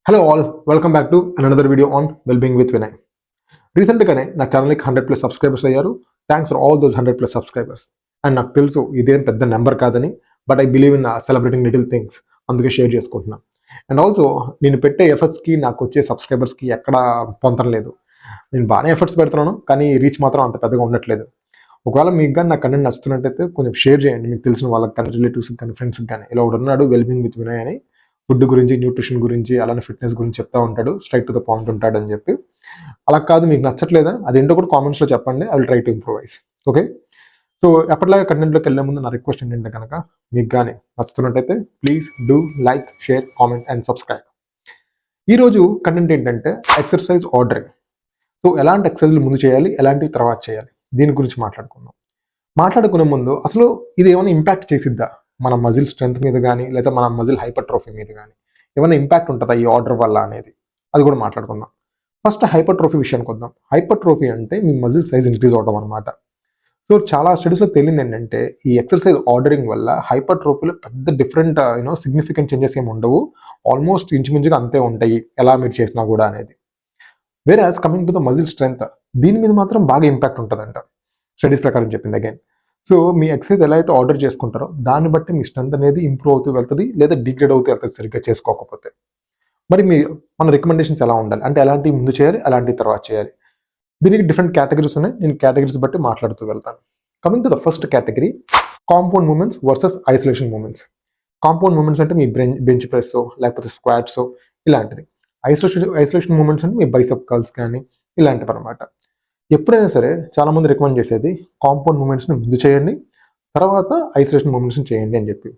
Hello all, welcome back to another video on wellbeing with Vinay. రీసెంట్గానే నా ఛానల్కి 100+ subscribers అయ్యారు. Thanks for all those 100+ subscribers. And నాకు తెలుసు ఇదేం పెద్ద నెంబర్ కాదని, but I believe in celebrating little things, అందుకే షేర్ చేసుకుంటున్నాను. అండ్ ఆల్సో నేను పెట్టే ఎఫర్ట్స్కి నాకు వచ్చే సబ్స్క్రైబర్స్కి ఎక్కడ పొంతం లేదు. నేను బాగానే ఎఫర్ట్స్ పెడుతున్నాను, కానీ రీచ్ మాత్రం అంత పెద్దగా ఉండట్లేదు. ఒకవేళ మీకు కానీ నా కంటెంట్ నచ్చుతున్నట్టయితే కొంచెం షేర్ చేయండి, మీకు తెలిసిన వాళ్ళకి కానీ, రిలేటివ్స్కి కానీ, ఫ్రెండ్స్కి కానీ. ఇలా ఒకడు ఉన్నాడు వెల్బీయింగ్ విత్ వినయ్ అని, ఫుడ్ గురించి, న్యూట్రిషన్ గురించి, అలానే ఫిట్నెస్ గురించి చెప్తా ఉంటాడు, స్ట్రైట్ టు ద పాయింట్ ఉంటాడు అని చెప్పి. అలా కాదు, మీకు నచ్చట్లేదా, అదేంటో కూడా కామెంట్స్లో చెప్పండి, I will try to improvise. Okay, so ఎప్పటిలాగా కంటెంట్లోకి వెళ్ళే ముందు నా రిక్వెస్ట్ ఏంటంటే కనుక, మీకు కానీ నచ్చుతున్నట్టయితే please do like, share, comment and subscribe. ఈరోజు కంటెంట్ ఏంటంటే ఎక్సర్సైజ్ ఆర్డరింగ్. సో ఎలాంటి ఎక్సర్సైజ్లు ముందు చేయాలి, ఎలాంటివి తర్వాత చేయాలి, దీని గురించి మాట్లాడుకుందాం. మాట్లాడుకునే ముందు అసలు ఇది ఏమైనా ఇంపాక్ట్ చేసిద్దా మన మజిల్ స్ట్రెంత్ మీద కానీ, లేదా మన మజిల్ హైపర్ట్రోఫీ మీద కానీ ఏమైనా ఇంపాక్ట్ ఉంటుందా ఈ ఆర్డర్ వల్ల అనేది, అది కూడా మాట్లాడుకుందాం. ఫస్ట్ హైపర్ట్రోఫీ విషయానికి వద్దాం. హైపర్ట్రోఫీ అంటే మీ మజిల్ సైజ్ ఇంక్రీజ్ అవడం అనమాట. సో చాలా స్టడీస్లో తెలియదు ఏంటంటే ఈ ఎక్సర్సైజ్ ఆర్డరింగ్ వల్ల హైపర్ట్రోఫీలో పెద్ద డిఫరెంట్ సిగ్నిఫికెంట్ చేంజెస్ ఏమి ఉండవు, ఆల్మోస్ట్ ఇంచుమించుగా అంతే ఉంటాయి ఎలా మీరు చేసినా కూడా అనేది. వేరే as coming to the muscle strength, దీని మీద మాత్రం బాగా ఇంపాక్ట్ ఉంటుందంట స్టడీస్ ప్రకారం చెప్పింది అగైన్. సో మీ ఎక్సర్సైజ్ ఎలా అయితే ఆర్డర్ చేసుకుంటారో దాన్ని బట్టి మీ స్ట్రెంత్ అనేది ఇంప్రూవ్ అవుతూ వెళ్తుంది, లేదా డిగ్రేడ్ అవుతూ వెళ్తుంది సరిగ్గా చేసుకోకపోతే. మరి మన రికమెండేషన్స్ ఎలా ఉండాలి అంటే, ఎలాంటివి ముందు చేయాలి, ఎలాంటివి తర్వాత చేయాలి, దీనికి డిఫరెంట్ కేటగిరీస్ ఉన్నాయి. నేను కేటగిరీస్ బట్టి మాట్లాడుతూ వెళ్తాను. Coming to the first category, compound movements versus isolation movements. Compound movements అంటే మీ బెంచ్ ప్రెస్ లేకపోతే స్క్వాట్స్ ఇలాంటిది. ఐసోలేషన్ మూమెంట్స్ అంటే మీ బైసెప్ కర్ల్స్ కానీ ఇలాంటివి అనమాట. ఎప్పుడైనా సరే చాలామంది రికమెండ్ చేసేది కాంపౌండ్ మూమెంట్స్ని ముందు చేయండి, తర్వాత ఐసోలేషన్ మూమెంట్స్ని చేయండి అని చెప్పి.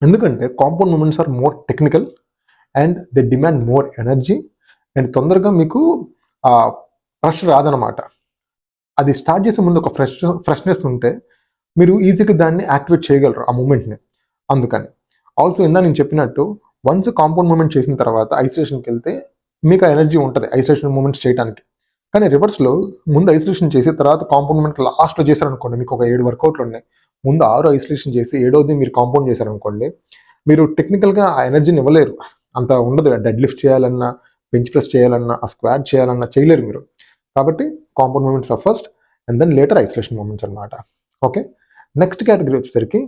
ఎందుకంటే compound movements are more technical and they demand more energy, and తొందరగా మీకు ఫ్రెష్ రాదనమాట. అది స్టార్ట్ చేసే ముందు ఒక ఫ్రెష్నెస్ ఉంటే మీరు ఈజీగా దాన్ని యాక్టివేట్ చేయగలరు ఆ మూమెంట్ని. అందుకని ఆల్సో నేను చెప్పినట్టు వన్స్ కాంపౌండ్ మూమెంట్ చేసిన తర్వాత ఐసోలేషన్కి వెళ్తే మీకు ఆ ఎనర్జీ ఉంటుంది ఐసోలేషన్ మూమెంట్స్ చేయడానికి. కానీ రివర్స్లో ముందు ఐసోలేషన్ చేసి తర్వాత కాంపౌండ్ మూమెంట్ లాస్ట్లో చేశారనుకోండి, మీకు ఒక 7 వర్కౌట్లు ఉన్నాయి, ముందు 6 ఐసోలేషన్ చేసి 7వది మీరు కాంపౌండ్ చేశారనుకోండి, మీరు టెక్నికల్గా ఆ ఎనర్జీని ఇవ్వలేరు, అంత ఉండదు. డెడ్ లిఫ్ట్ చేయాలన్నా, బెంచ్ ప్రెస్ చేయాలన్నా, ఆ స్క్వాట్ చేయాలన్నా చేయలేరు మీరు. కాబట్టి compound movements are first and then later isolation movements అనమాట. ఓకే, నెక్స్ట్ కేటగిరీ వచ్చేసరికి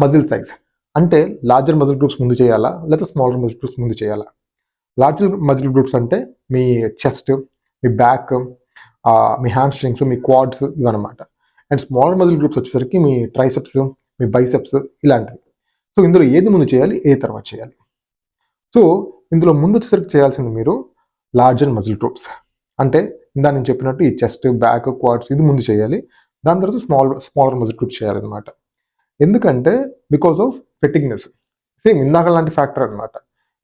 మజిల్ సైజ్. అంటే లార్జర్ మజిల్ గ్రూప్స్ ముందు చేయాలా, లేదా స్మాలర్ మజిల్ గ్రూప్స్ ముందు చేయాలా. లార్జర్ మజిల్ గ్రూప్స్ అంటే మీ చెస్ట్, మీ బ్యాక్, మీ హ్యామ్స్ట్రింగ్స్, మీ క్వాడ్స్ ఇవన్నమాట. అండ్ స్మాలర్ మజిల్ గ్రూప్స్ వచ్చేసరికి మీ ట్రైసెప్స్, మీ బైసెప్స్ ఇలాంటివి. సో ఇందులో ఏది ముందు చేయాలి, ఏది తర్వాత చేయాలి. సో ఇందులో ముందు వచ్చేసరికి చేయాల్సింది మీరు లార్జర్ మజిల్ గ్రూప్స్. అంటే నేను చెప్పినట్టు ఈ చెస్ట్, బ్యాక్, క్వాడ్స్ ఇది ముందు చేయాలి. దాని తర్వాత స్మాలర్ మజిల్ గ్రూప్స్ చేయాలన్నమాట. ఎందుకంటే బికాస్ ఆఫ్ ఫెటిగ్నెస్, సేమ్ ఇందాక లాంటి ఫ్యాక్టర్ అనమాట.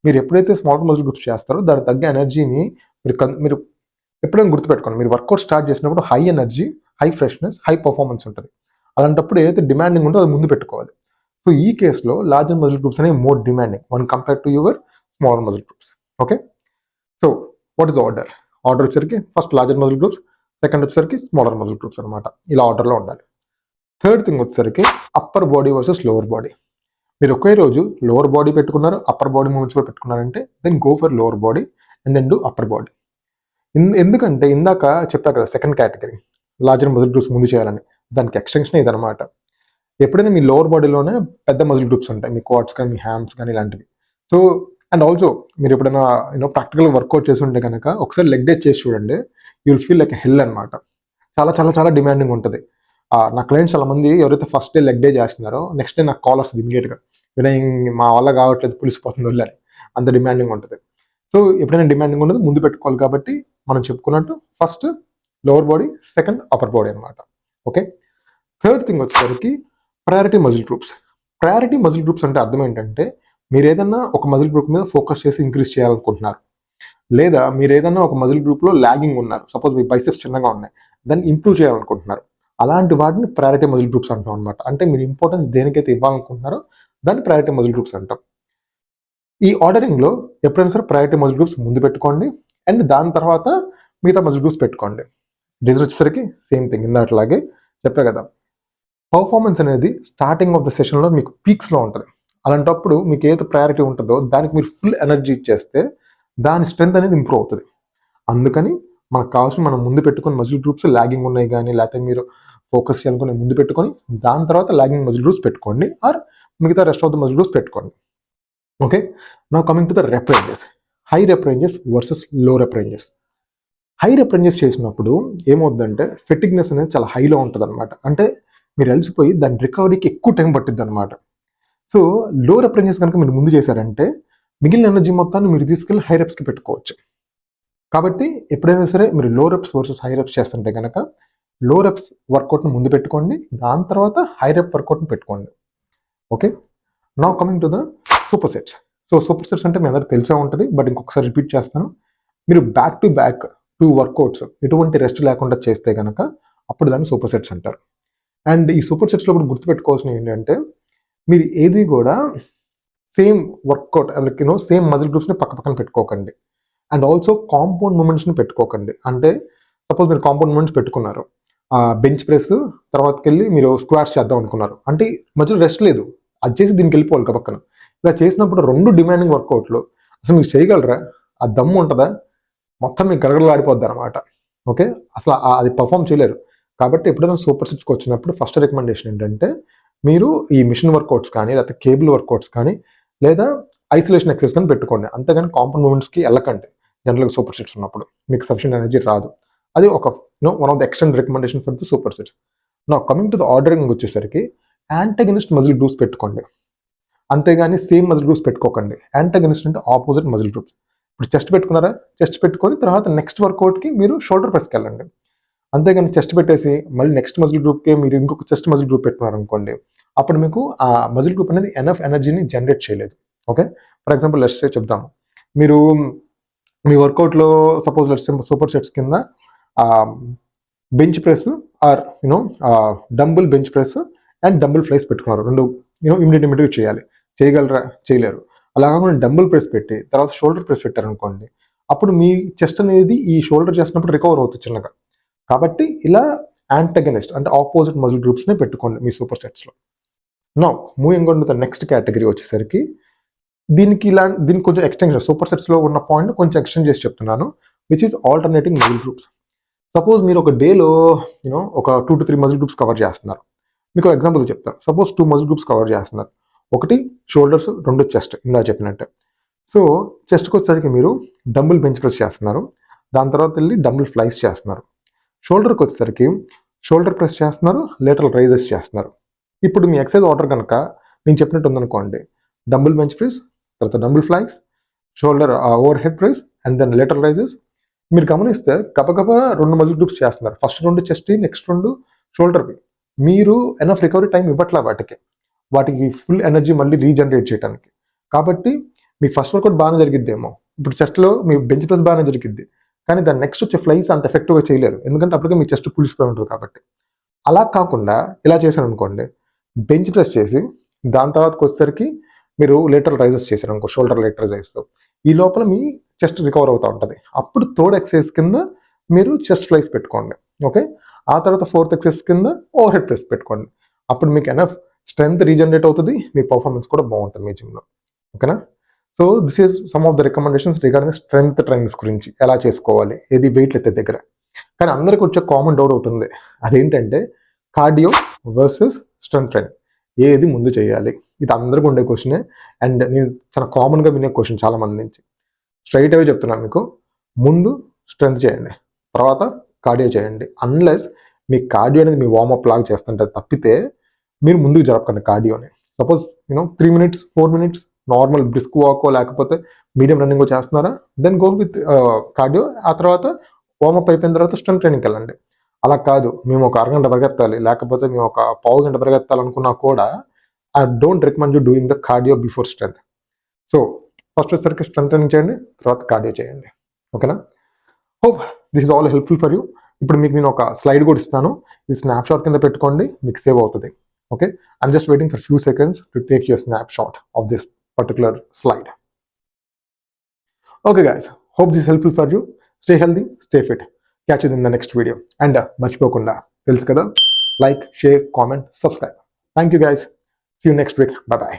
మీరు ఎప్పుడైతే స్మాలర్ మజిల్ గ్రూప్స్ చేస్తారో దానికి తగ్గ ఎనర్జీని మీరు ఎప్పుడైనా గుర్తుపెట్టుకోండి. మీరు వర్కౌట్ స్టార్ట్ చేసినప్పుడు high energy, high freshness, high performance ఉంటుంది. అలాంటప్పుడు ఏదైతే డిమాండింగ్ ఉంటుందో అది ముందు పెట్టుకోవాలి. సో ఈ కేసులో లార్జర్ మజిల్ గ్రూప్స్ అనేవి more demanding one compare to your smaller muscle groups. Okay, so what is order? Order వచ్చేసరికి first larger muscle groups, second వచ్చేసరికి స్మాలర్ మజిల్ గ్రూప్స్ అనమాట. ఇలా ఆర్డర్లో ఉండాలి. థర్డ్ థింగ్ వచ్చేసరికి upper body versus lower body. మీరు ఒకే రోజు లోవర్ బాడీ పెట్టుకున్నారు, అప్పర్ బాడీ మూమెంట్స్ కూడా పెట్టుకున్నారంటే then go for lower body and then do upper body. ఎందుకంటే ఇందాక చెప్పా కదా second category larger muscle groups ముందు చేయాలని, దానికి ఎక్స్టెన్షన్ ఇదనమాట. ఎప్పుడైనా మీ లోవర్ బాడీలోనే పెద్ద మజిల్ గ్రూప్స్ ఉంటాయి, మీ క్వాడ్స్ కానీ, మీ హ్యామ్స్ కానీ ఇలాంటివి. సో అండ్ ఆల్సో మీరు ఎప్పుడైనా ప్రాక్టికల్ వర్కౌట్ చేసి ఉంటే కనుక ఒకసారి లెగ్ డే చేసి చూడండి, యూ విల్ ఫీల్ లైక్ హెల్ అనమాట. చాలా చాలా చాలా డిమాండింగ్ ఉంటుంది. నా క్లయింట్స్ చాలా మంది ఎవరైతే ఫస్ట్ డే లెగ్ డే చేస్తున్నారో నెక్స్ట్ డే నాకు కాల్ వస్తుంది ఇమీడియట్గా, వినయ్ మా వల్ల కావట్లేదు, పులిసిపోతుంది వెళ్ళాలి, అంత డిమాండింగ్ ఉంటుంది. సో ఎప్పుడైనా డిమాండింగ్ ఉండదు, ముందు పెట్టుకోవాలి. కాబట్టి మనం చెప్పుకున్నట్టు first lower body, second upper body అనమాట. ఓకే, థర్డ్ థింగ్ వచ్చేసరికి priority muscle groups. Priority muscle groups అంటే అర్థం ఏంటంటే, మీరు ఏదన్నా ఒక మజిల్ గ్రూప్ మీద ఫోకస్ చేసి ఇంక్రీజ్ చేయాలనుకుంటున్నారు, లేదా మీరు ఏదన్నా ఒక మజిల్ గ్రూప్లో ల్యాగింగ్ ఉన్నారు, సపోజ్ మీ బైసెప్స్ చిన్నగా ఉన్నాయి, దాన్ని ఇంప్రూవ్ చేయాలనుకుంటున్నారు, అలాంటి వాటిని ప్రయారిటీ మజిల్ గ్రూప్స్ అంటాం అనమాట. అంటే మీరు ఇంపార్టెన్స్ దేనికైతే ఇవ్వాలనుకుంటున్నారో దాన్ని ప్రయారిటీ మజిల్ గ్రూప్స్ అంటాం. ఈ ఆర్డరింగ్లో ఎప్పుడైనా సరే ప్రయారిటీ మజిల్ గ్రూప్స్ ముందు పెట్టుకోండి, అండ్ దాని తర్వాత మిగతా మజిల్ గ్రూప్స్ పెట్టుకోండి. రీజన్ వచ్చేసరికి సేమ్ థింగ్, ఇందాట్లాగే చెప్పా కదా, పర్ఫార్మెన్స్ అనేది స్టార్టింగ్ ఆఫ్ ద సెషన్లో మీకు పీక్స్లో ఉంటుంది. అలాంటప్పుడు మీకు ఏదైతే ప్రయారిటీ ఉంటుందో దానికి మీరు ఫుల్ ఎనర్జీ ఇచ్చేస్తే దాని స్ట్రెంత్ అనేది ఇంప్రూవ్ అవుతుంది. అందుకని మనకు కావాల్సిన మనం ముందు పెట్టుకుని మజిల్ గ్రూప్స్ లాగింగ్ ఉన్నాయి కానీ, లేకపోతే మీరు ఫోకస్ చేయాలనుకుని ముందు పెట్టుకొని దాని తర్వాత లాగింగ్ మజిల్ గ్రూప్స్ పెట్టుకోండి, ఆర్ మిగతా rest of the muscle groups పెట్టుకోండి. Okay, now coming to the rep ranges. High rep ranges versus low rep ranges. High rep ranges చేసినప్పుడు ఏమవుతుందంటే ఫెటిగ్నెస్ అనేది చాలా హైలో ఉంటుంది అనమాట. అంటే మీరు అలసిపోయి దాని రికవరీకి ఎక్కువ టైం పట్టిద్ది అనమాట. సో లో రెప్ రేంజెస్ కనుక మీరు ముందు చేశారంటే మిగిలిన ఎనర్జీ మొత్తాన్ని మీరు తీసుకెళ్ళి హై రెప్స్కి పెట్టుకోవచ్చు. కాబట్టి ఎప్పుడైనా సరే మీరు లో రెప్స్ వర్సెస్ హై రెప్స్ చేస్తుంటే కనుక లో రెప్స్ వర్కౌట్ని ముందు పెట్టుకోండి, దాని తర్వాత హై రెప్ వర్కౌట్ని పెట్టుకోండి. Okay, now coming to the super sets. So super sets అంటే మీ అందరికి తెలిసే ఉంటుంది, బట్ ఇంకొకసారి రిపీట్ చేస్తాను. మీరు బ్యాక్ టు బ్యాక్ 2 వర్కౌట్స్ ఎటువంటి రెస్ట్ లేకుండా చేస్తే కనుక అప్పుడు దాన్ని సూపర్ సెట్స్ అంటారు. అండ్ ఈ సూపర్ సెట్స్లో కూడా గుర్తుపెట్టుకోవాల్సిన ఏంటంటే మీరు ఏది కూడా సేమ్ వర్కౌట్ సేమ్ మజిల్ గ్రూప్స్ని పక్క పక్కన పెట్టుకోకండి. అండ్ ఆల్సో కాంపౌండ్ మూమెంట్స్ని పెట్టుకోకండి. అంటే సపోజ్ మీరు కాంపౌండ్ మూమెంట్స్ పెట్టుకున్నారు, బెంచ్ ప్రెస్ తర్వాతకి వెళ్ళి మీరు స్క్వాట్స్ చేద్దాం అనుకున్నారు, అంటే మధ్యలో రెస్ట్ లేదు, అది చేసి దీనికి వెళ్ళిపోవాలి పక్కన. ఇలా చేసినప్పుడు 2 డిమాండింగ్ వర్కౌట్లు అసలు మీరు చేయగలరా? ఆ దమ్ము ఉంటుందా? మొత్తం మీకు గడగడలాడిపోద్ది అనమాట. ఓకే, అసలు అది పర్ఫామ్ చేయలేరు. కాబట్టి ఎప్పుడైనా సూపర్ సెట్స్కి వచ్చినప్పుడు ఫస్ట్ రికమెండేషన్ ఏంటంటే మీరు ఈ మిషన్ వర్కౌట్స్ కానీ, లేకపోతే కేబుల్ వర్కౌట్స్ కానీ, లేదా ఐసోలేషన్ ఎక్సర్సైజ్ కానీ పెట్టుకోండి. అంతేగాని కాంపౌండ్ మూమెంట్స్కి వెళ్ళకండి. జనరల్గా సూపర్ సెట్స్ ఉన్నప్పుడు మీకు సఫిషియెంట్ ఎనర్జీ రాదు. అది ఒక one of the extend recommendation for the super sets. నా కమింగ్ టు ద ఆర్డరింగ్ వచ్చేసరికి యాంటగనిస్ట్ మజిల్ గ్రూప్స్ పెట్టుకోండి, అంతేగాని సేమ్ మజిల్ గ్రూప్స్ పెట్టుకోకండి. యాంటగనిస్ట్ అంటే ఆపోజిట్ మజిల్ గ్రూప్స్. ఇప్పుడు చెస్ట్ పెట్టుకున్నారా, చెస్ట్ పెట్టుకొని తర్వాత నెక్స్ట్ వర్కౌట్కి మీరు షోల్డర్ ప్రెస్కి వెళ్ళండి. అంతేగాని చెస్ట్ పెట్టేసి మళ్ళీ నెక్స్ట్ మజిల్ గ్రూప్కి మీరు ఇంకొక చెస్ట్ మజిల్ గ్రూప్ పెట్టుకున్నారు అనుకోండి, అప్పుడు మీకు ఆ మజిల్ గ్రూప్ అనేది ఎనఫ్ ఎనర్జీని జనరేట్ చేయలేదు. Okay, for example let's say చెప్దాము, మీరు మీ వర్కౌట్లో సపోజ్ లెట్స్ సూపర్ సెట్స్ కింద bench press or dumbbell bench press and dumbbell flies పెట్టుకున్నారు. 2 ఇమీడియట్గా చేయాలి. చేయగలరా? చేయలేరు. అలా కాకుండా డంబుల్ ప్రెస్ పెట్టి తర్వాత షోల్డర్ ప్రెస్ పెట్టారనుకోండి, అప్పుడు మీ చెస్ట్ అనేది ఈ షోల్డర్ చేసినప్పుడు రికవర్ అవుతుంది చిన్నగా. కాబట్టి ఇలా యాంటగనిస్ట్ అంటే ఆపోజిట్ మజిల్ గ్రూప్స్ని పెట్టుకోండి మీ సూపర్ సెట్స్లో. Now moving on to the next category వచ్చేసరికి దీనికి కొంచెం ఎక్స్టెన్షన్, సూపర్ సెట్స్లో ఉన్న పాయింట్ కొంచెం ఎక్స్టెండ్ చేసి చెప్తున్నాను, which is alternating muscle groups. Suppose మీరు ఒక డేలో ఒక 2 to 3 మజిల్ గ్రూప్స్ కవర్ చేస్తున్నారు. మీకు ఎగ్జాంపుల్ చెప్తాను. సపోజ్ 2 మజిల్ గ్రూప్స్ కవర్ చేస్తున్నారు. ఒకటి షోల్డర్స్, 2 చెస్ట్, ఇందా చెప్పినట్టే. సో చెస్ట్కి వచ్చేసరికి మీరు డంబుల్ బెంచ్ ప్రెస్ చేస్తున్నారు, దాని తర్వాత వెళ్ళి డంబుల్ ఫ్లైస్ చేస్తున్నారు. షోల్డర్కి వచ్చేసరికి షోల్డర్ ప్రెస్ చేస్తున్నారు, లేటరల్ రైజెస్ చేస్తున్నారు. ఇప్పుడు మీ ఎక్సర్సైజ్ ఆర్డర్ కనుక నేను చెప్పినట్టు ఉందనుకోండి, డంబుల్ బెంచ్ ప్రెస్, తర్వాత dumbbell flies, shoulder overhead press and then lateral raises. మీరు గమనిస్తే గబగబా 2 మజిల్ గ్రూప్స్ చేస్తున్నారు. ఫస్ట్ 2 చెస్ట్, నెక్స్ట్ 2 షోల్డర్వి. మీరు ఎనఫ్ రికవరీ టైం ఇవ్వట్లా వాటికి ఫుల్ ఎనర్జీ మళ్ళీ రీజనరేట్ చేయడానికి. కాబట్టి మీ ఫస్ట్ వర్కౌట్ బాగానే జరిగిద్దేమో, ఇప్పుడు చెస్ట్లో మీ బెంచ్ ప్రెస్ బాగానే జరిగిద్ది, కానీ దాని నెక్స్ట్ వచ్చే ఫ్లైస్ అంత ఎఫెక్టివ్గా చేయలేరు, ఎందుకంటే అప్పటికే మీ చెస్ట్ పులిసిపోయి ఉంటుంది కాబట్టి. అలా కాకుండా ఇలా చేశాను అనుకోండి, బెంచ్ ప్రెస్ చేసి దాని తర్వాతకి వచ్చేసరికి మీరు లేటరల్ రైజెస్ చేశారు అనుకో, షోల్డర్ లేటరల్ రైజెస్, ఈ లోపల మీ చెస్ట్ రికవర్ అవుతూ ఉంటుంది. అప్పుడు 3rd ఎక్సర్సైజ్ కింద మీరు చెస్ట్ ఫ్లైస్ పెట్టుకోండి. ఓకే, ఆ తర్వాత 4th ఎక్సర్సైజ్ కింద ఓవర్ హెడ్ ప్రెస్ పెట్టుకోండి. అప్పుడు మీకు ఎనఫ్ స్ట్రెంత్ రీజనరేట్ అవుతుంది, మీ పర్ఫార్మెన్స్ కూడా బాగుంటుంది మీ జిమ్లో. ఓకేనా? So this is some of the recommendations regarding strength trainings గురించి, ఎలా చేసుకోవాలి ఏది వెయిట్ ఎత్తే దగ్గర. కానీ అందరికి వచ్చే కామన్ డౌట్ ఒకటి ఉంది, అదేంటంటే కార్డియో వర్సెస్ స్ట్రెంత్ ట్రైనింగ్ ఏది ముందు చేయాలి? ఇది అందరికీ ఉండే క్వశ్చనే, అండ్ నేను చాలా కామన్గా వినే క్వశ్చన్ చాలా మంది నుంచి. స్ట్రైట్ అవే చెప్తున్నాను మీకు, ముందు స్ట్రెంత్ చేయండి, తర్వాత కార్డియో చేయండి. అన్లెస్ మీ కార్డియో అనేది మీ వార్మప్ లాగా చేస్తుంటే తప్పితే మీరు ముందుకు జరపకండి కార్డియోని. Suppose 3 minutes 4 minutes normal brisk వాకో లేకపోతే మీడియం రన్నింగ్ చేస్తున్నారా, దెన్ గో విత్ కార్డియో. ఆ తర్వాత వార్మప్ అయిపోయిన తర్వాత స్ట్రెంత్ ట్రైనింగ్కి వెళ్ళండి. అలా కాదు, మేము ఒక అరగంట పరిగెత్తాలి లేకపోతే మేము ఒక పావు గంట పరిగెత్తాలనుకున్నా కూడా I don't recommend you doing the cardio before strength. So first వచ్చేసరికి స్ట్రెంత్ ట్రైనింగ్ చేయండి, తర్వాత కార్డియో చేయండి. ఓకేనా? Hope this is all helpful for you. ఇప్పుడు మీకు నేను ఒక స్లైడ్ కూడా ఇస్తాను, ఇది స్నాప్షాట్ కింద పెట్టుకోండి, మీకు సేవ్ అవుతుంది. Okay, I'm just waiting for a few seconds to take your snapshot of this particular slide. Okay guys, hope this is helpful for you. Stay healthy, stay fit. Catch you in the next video. And మర్చిపోకుండా తెలుసు కదా, like, share, comment, subscribe. Thank you guys. See you next week. Bye bye.